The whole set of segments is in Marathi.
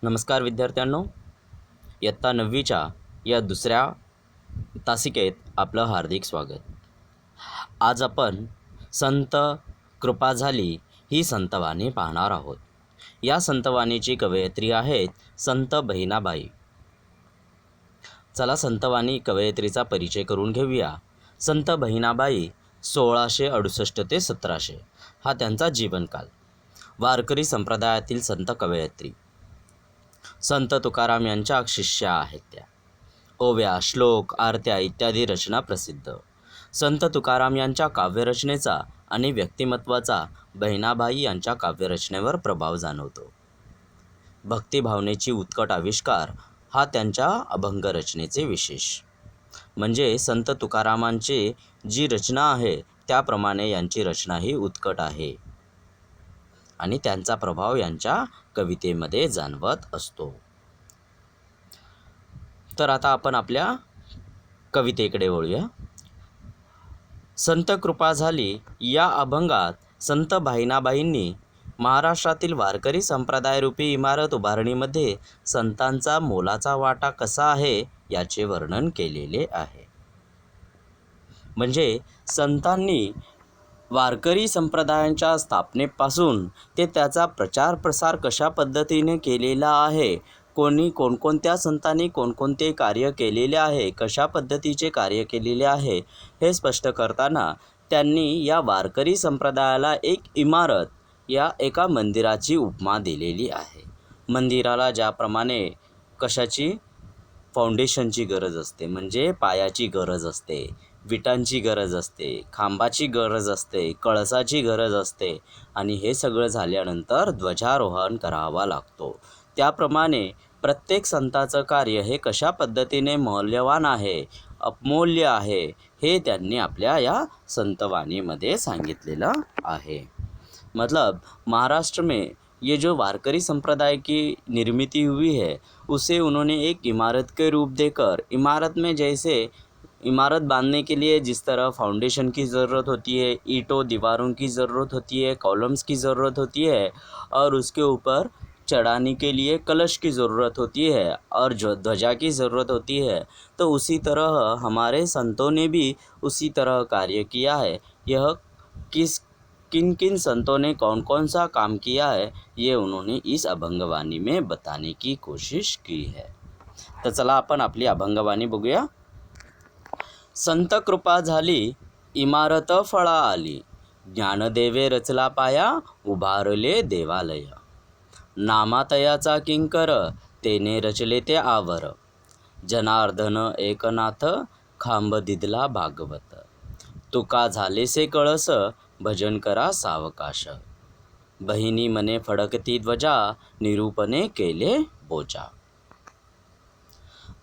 नमस्कार विद्यार्थ्यांनो, इयत्ता 9वीच्या या दुसऱ्या तासिकेत आपलं हार्दिक स्वागत. आज आपण संत कृपा झाली ही संतवाणी पाहणार आहोत. या संतवाणीची कवयित्री आहेत संत बहिणाबाई. चला संतवाणी कवयित्रीचा परिचय करून घेऊया. संत बहिणाबाई 1668 ते 1700 हा त्यांचा जीवनकाल. वारकरी संप्रदायातील संत कवयित्री. संत तुकाराम यांच्या शिष्या आहेत त्या. ओव्या, श्लोक, आरत्या इत्यादी रचना प्रसिद्ध. संत तुकाराम यांच्या काव्यरचनेचा आणि व्यक्तिमत्वाचा बहिणाबाई यांच्या काव्यरचनेवर प्रभाव जाणवतो. भक्तिभावनेची उत्कट आविष्कार हा त्यांच्या अभंगरचनेचे विशेष. म्हणजे संत तुकारामांची जी रचना आहे त्याप्रमाणे यांची रचनाही उत्कट आहे आणि त्यांचा प्रभाव यांच्या कवितेमध्ये जाणवत असतो. तर आता आपण आपल्या कवितेकडे वळूया. संत कृपा झाली या अभंगात संत बहिणाबाईंनी महाराष्ट्रातील वारकरी संप्रदायरूपी इमारत उभारणीमध्ये संतांचा मोलाचा वाटा कसा आहे याचे वर्णन केलेले आहे. म्हणजे संतांनी वारकरी संप्रदायांच्या स्थापनेपासून ते त्याचा प्रचार प्रसार कशा पद्धतीने केलेला आहे, कोणकोणत्या संतांनी कोणकोणते कार्य केलेले आहे, कशा पद्धतीचे कार्य केलेले आहे हे स्पष्ट करताना त्यांनी या वारकरी संप्रदायाला एक इमारत या एका मंदिराची उपमा दिलेली आहे. मंदिराला ज्याप्रमाणे कशाची फाउंडेशनची गरज असते, म्हणजे पायाची गरज असते, विटांची गरज असते, खांबाची गरज असते, कळसाची गरज असते आणि हे सगळं झाल्यानंतर ध्वजारोहण करावा लागतो. त्याप्रमाणे प्रत्येक संताचं कार्य हे कशा पद्धतीने मौल्यवान आहे, अमूल्य आहे हे त्यांनी आपल्या या संतवाणीमध्ये सांगितलेलं आहे. मतलब महाराष्ट्र में ये जो वारकरी संप्रदाय की निर्मिती हुई है उसे उन्होंने एक इमारत के रूप देकर, इमारत में जैसे इमारत बांधने के लिए जिस तरह फाउंडेशन की ज़रूरत होती है, ईंटों दीवारों की ज़रूरत होती है, कॉलम्स की ज़रूरत होती है और उसके ऊपर चढ़ाने के लिए कलश की ज़रूरत होती है और जो ध्वजा की ज़रूरत होती है, तो उसी तरह हमारे संतों ने भी उसी तरह कार्य किया है. यह किन किन संतों ने कौन कौन सा काम किया है ये उन्होंने इस अभंगवाणी में बताने की कोशिश की है. तर चला आपण आपली अभंगवाणी बघूया. संत कृपा झाली इमारत फळा आली, ज्ञानदेवे रचला पाया उभारले देवालय. नामातयाचा किंकर तेने रचले ते आवर, जनार्दन एकनाथ खांब दिदला भागवत. तुका झालेसे कळस भजन करा सावकाश, बहिणी मने फडकती ध्वजा निरूपणे केले बोजा.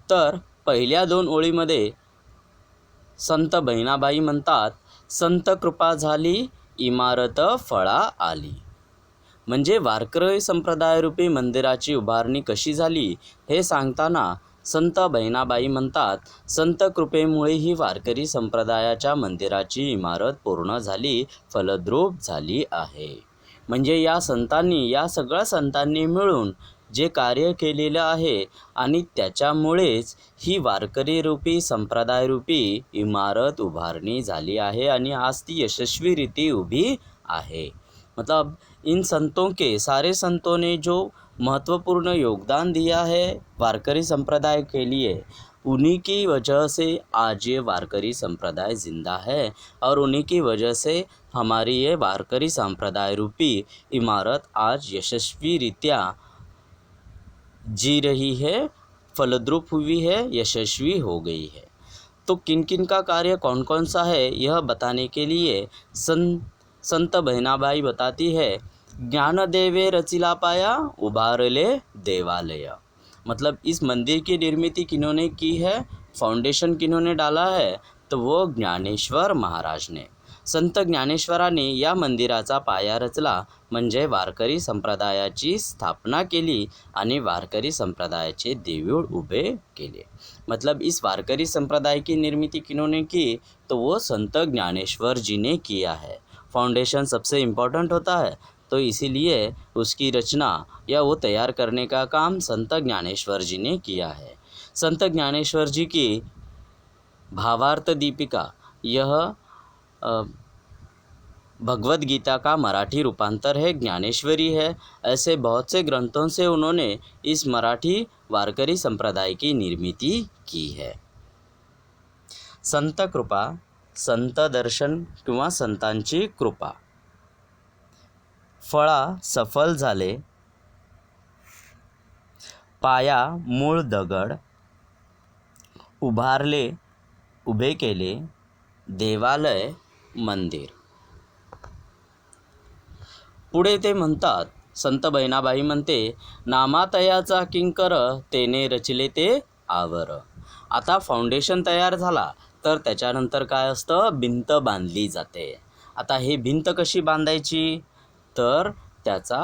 तर पहिल्या 2 ओळीमध्ये संत बहिणाबाई म्हणतात, संत कृपा झाली इमारत फळा आली. म्हणजे वारकरी संप्रदायरूपी मंदिराची उभारणी कशी झाली हे सांगताना संत बहिणाबाई म्हणतात, संत कृपेमुळे ही वारकरी संप्रदायाच्या मंदिराची इमारत पूर्ण झाली, फलद्रूप झाली आहे. म्हणजे या संतांनी, या सगळ्या संतांनी मिळून जे कार्य केलेलं आहे आणि त्याच्यामुळेच ही वारकरी रूपी संप्रदायरूपी इमारत उभारणी झाली आहे आणि आज ती यशस्वीरीती उभी आहे. मतलब इन संतों के, सारे संतों ने जो महत्वपूर्ण योगदान दिया है वारकरी संप्रदाय के लिए, उन्हीं की वजह से आज ये वारकरी संप्रदाय ज़िंदा है और उन्हीं की वजह से हमारी ये वारकरी संप्रदाय रूपी इमारत आज यशस्वी रीत्या जी रही है, फलद्रूप हुई है, यशस्वी हो गई है. तो किन किन का कार्य कौन कौन सा है यह बताने के लिए संत बहिणाबाई बताती है, ज्ञानदेवे रचिला पाया उभारले देवालय. मतलब इस मंदिर की निर्मिती किन्होंने की है, फाउंडेशन किन्होंने डाला है, तो वो ज्ञानेश्वर महाराज ने. संत ज्ञानेश्वरांनी या मंदिराचा पाया रचला, म्हणजे वारकरी संप्रदायाची स्थापना केली आणि वारकरी संप्रदायाचे देऊळ उभे केले. मतलब इस वारकरी संप्रदाय की निर्मिती किन्होंने की, तो वो संत ज्ञानेश्वर जी ने किया है. फाउंडेशन सबसे इम्पोर्टेंट होता है, तो इसीलिए उसकी रचना या वो तैयार करने का काम संत ज्ञानेश्वर जी ने किया है। संत ज्ञानेश्वर जी की भावार्थ दीपिका यह भगवद गीता का मराठी रूपांतर है, ज्ञानेश्वरी है। ऐसे बहुत से ग्रंथों से उन्होंने इस मराठी वारकरी संप्रदाय की निर्मिती की है। संत कृपा, संत दर्शन किंवा संतांची कृपा. फळा सफल झाले, पाया मूळ दगड, उभे केले देवालय मंदिर. पुढे ते म्हणतात, संत बहिणाबाई म्हणते, नामातयाचा किंकर तेने रचिले ते आवर. आता फाउंडेशन तयार झाला तर त्याच्यानंतर काय असतं, भिंत बांधली जाते. आता हे भिंत कशी बांधायची, तर त्याचा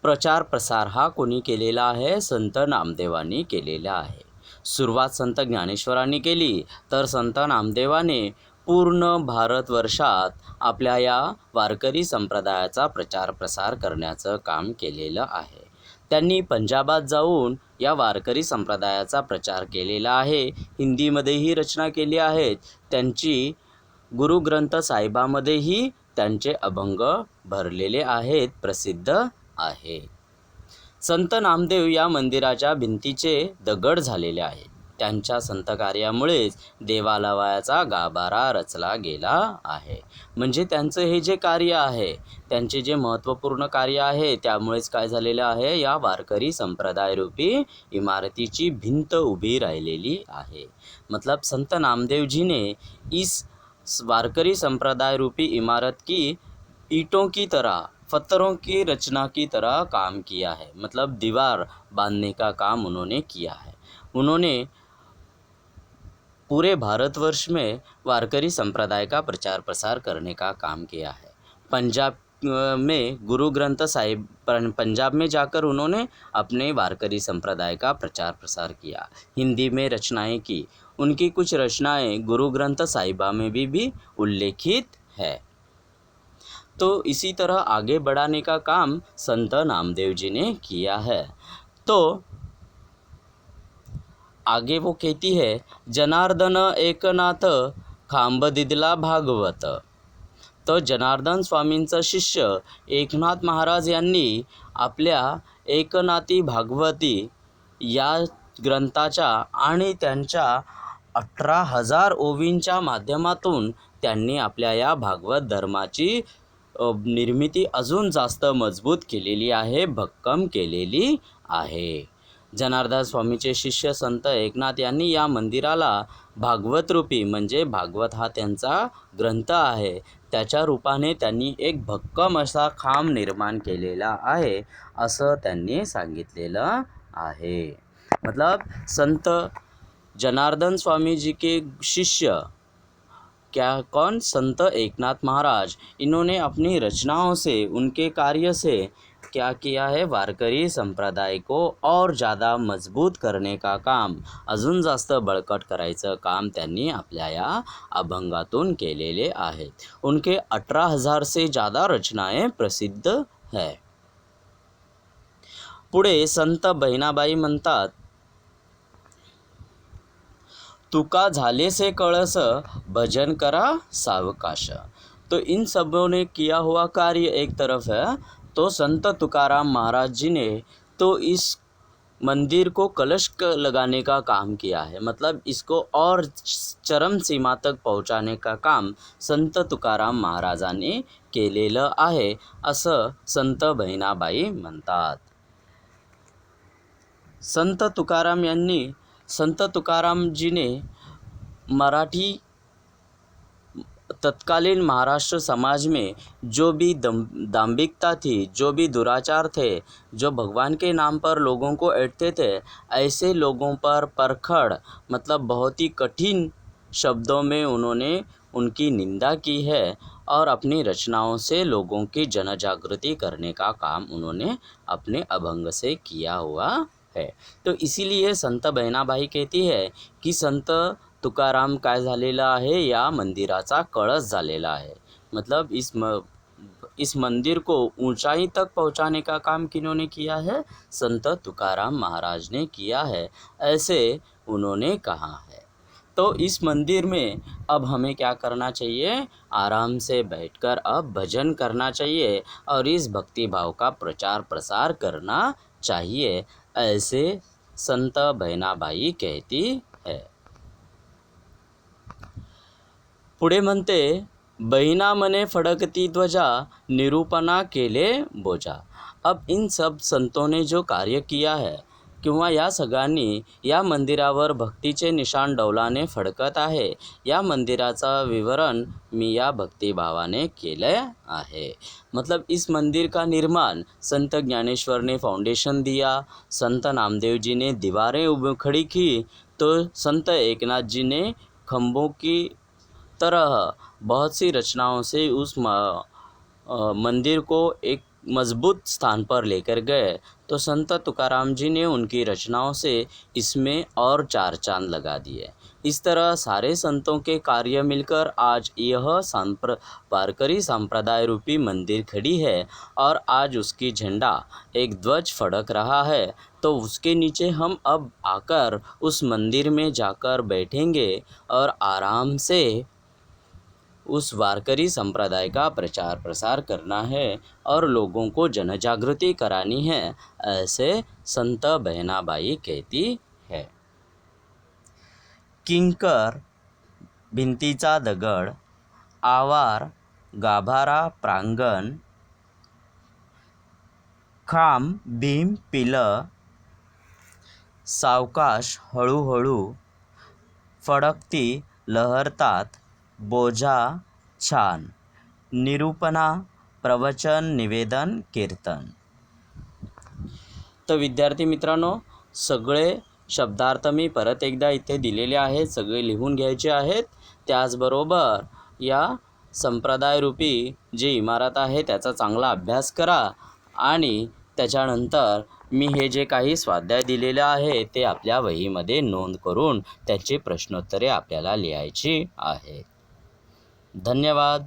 प्रचार प्रसार हा कोणी केलेला आहे, संत नामदेवांनी केलेला आहे. सुरुवात संत ज्ञानेश्वरांनी केली, तर संत नामदेवाने पूर्ण भारतवर्षात आपल्या या वारकरी संप्रदायाचा प्रचार प्रसार करण्याचं काम केलेलं आहे. त्यांनी पंजाबात जाऊन या वारकरी संप्रदायाचा प्रचार केलेला आहे. हिंदीमध्येही रचना केली आहेत. त्यांची गुरुग्रंथ साहिबामध्येही त्यांचे अभंग भरलेले आहेत, प्रसिद्ध आहे. संत नामदेव या मंदिराच्या भिंतीचे दगड झालेले आहेत. त्यांच्या संत कार्यामुळेच देवालयाचा गाभारा रचला गेला आहे. म्हणजे त्यांचं हे जे कार्य आहे, त्यांचे जे महत्त्वपूर्ण कार्य आहे, त्यामुळेच काय झालेलं आहे, या वारकरी संप्रदायरूपी इमारतीची भिंत उभी राहिलेली आहे. मतलब संत नामदेव जी ने इस वारकरी संप्रदाय रूपी इमारत की ईंटों की तरह, पत्थरों की रचना की तरह काम किया है. मतलब दीवार बांधने का काम उन्होंने किया है. उन्होंने पूरे भारतवर्ष में वारकरी संप्रदाय का प्रचार प्रसार करने का काम किया है. पंजाब में गुरु ग्रंथ साहिब, पंजाब में जाकर उन्होंने अपने वारकरी संप्रदाय का प्रचार प्रसार किया. हिंदी में रचनाएं की. उनकी कुछ रचनाएं गुरु ग्रंथ साहिबा में भी उल्लेखित है. तो इसी तरह आगे बढ़ाने का काम संत नामदेव जी ने किया है. तो आगे वो कहती है, जनार्दन एकनाथ खांब दिदला भागवत. तो जनार्दन स्वामींचा शिष्य एकनाथ महाराज यांनी आपल्या एकनाथी भागवती या ग्रंथाच्या आणि त्यांच्या 18,000 ओवींच्या माध्यमातून त्यांनी आपल्या या भागवत धर्माची निर्मिती अजून जास्त मजबूत केलेली आहे, भक्कम केलेली आहे. जनार्दन स्वामीचे शिष्य संत एकनाथ यांनी या मंदिराला भागवत रूपी, म्हणजे भागवत हा त्यांचा ग्रंथ आहे, त्याच्या रूपाने त्यांनी एक भक्कम असा खांब निर्माण केलेला आहे, असं त्यांनी सांगितलेलं आहे. मतलब संत जनार्दन स्वामी जी के शिष्य कौन, संत एकनाथ महाराज, इन्होंने अपनी रचनाओं से, उनके कार्य से क्या किया है, वारकरी संप्रदाय को और ज़्यादा मजबूत करने का काम, अजून जास्त बळकट करायचं काम त्यांनी आपल्या या अभंगातून केलेले आहेत. उनके 18,000 से ज़्यादा रचनाएं प्रसिद्ध है. पुढे संत बहिणाबाई म्हणतात, तुका झाले से कळस भजन करा सावकाश. तो इन सबों ने किया हुआ कार्य एक तरफ है, तो संत तुकाराम महाराज जी ने तो इस मंदिर को कलश लगाने का काम किया है. मतलब इसको और चरम सीमा तक पहुंचाने का काम संत तुकाराम महाराजांनी केलेलं आहे, असं संत बहिणाबाई म्हणतात. संत तुकारामजीने मराठी तत्कालीन महाराष्ट्र समाज में जो भी दाम्भिकता थी, जो भी दुराचार थे, जो भगवान के नाम पर लोगों को ऐंठते थे, ऐसे लोगों पर परखड़, मतलब बहुत ही कठिन शब्दों में उन्होंने उनकी निंदा की है और अपनी रचनाओं से लोगों की जनजागृति करने का काम उन्होंने अपने अभंग से किया हुआ है. तो इसीलिए संत बहिणाबाई कहती है की संत तुकाराम काय झालेला आहे, या मंदिराचा कळस झालेला आहे. मतलब इस मंदिर को ऊंचाई तक पहुंचाने का काम किन्होंने किया है? संत तुकाराम महाराज ने किया है, ऐसे उन्होंने कहा है। तो इस मंदिर में अब हमें क्या करना चाहिए? आराम से बैठकर अब भजन करना चाहिए और इस भक्ति भाव का प्रचार प्रसार करना चाहिए, ऐसे संत बहिणाबाई कहती है। पुढे म्हणते, बहिणा मने फडकती ध्वजा, निरूपणा केले बोजा। अब इन सब संतों ने जो कार्य किया है किंवा या सगळ्यांनी या मंदिरावर भक्तीचे निशाण डौलाने फडकत आहे, या मंदिराचा विवरण मी या भक्तिभावाने केले आहे। मतलब इस मंदिर का निर्माण संत ज्ञानेश्वर ने फाउंडेशन दिया, संत नामदेव जी ने दीवारें खड़ी की, तो संत एकनाथ जी ने खंभों की तरह बहुत सी रचनाओं से उस मंदिर को एक मजबूत स्थान पर लेकर गए, तो संत तुकाराम जी ने उनकी रचनाओं से इसमें और चार चांद लगा दिए। इस तरह सारे संतों के कार्य मिलकर आज यह वारकरी संप्रदाय रूपी मंदिर खड़ी है और आज उसकी झंडा एक ध्वज फड़क रहा है। तो उसके नीचे हम अब आकर उस मंदिर में जाकर बैठेंगे और आराम से उस वारकरी संप्रदाय का प्रचार प्रसार करना है और लोगों को जनजागृति करानी है, ऐसे संत बहिणाबाई कहती है। किंकर भिंतीचा दगड, आवार गाभारा प्रांगण, खांब भीम पिलं, सावकाश हळूहळू, फडकती लहरतात, बोझा छान, निरूपणा प्रवचन निवेदन कीर्तन। तर विद्यार्थी मित्रांनो, सगळे शब्दार्थ मी परत एकदा इथे दिलेले आहेत, सगळे लिहून घ्यायचे आहेत। त्याचबरोबर या संप्रदायरूपी जी इमारत आहे त्याचा चांगला अभ्यास करा आणि त्याच्यानंतर मी हे जे काही स्वाध्याय दिलेले आहे ते आपल्या वहीमध्ये नोंद करून त्याची प्रश्नोत्तरे आपल्याला लिहायची आहेत। धन्यवाद।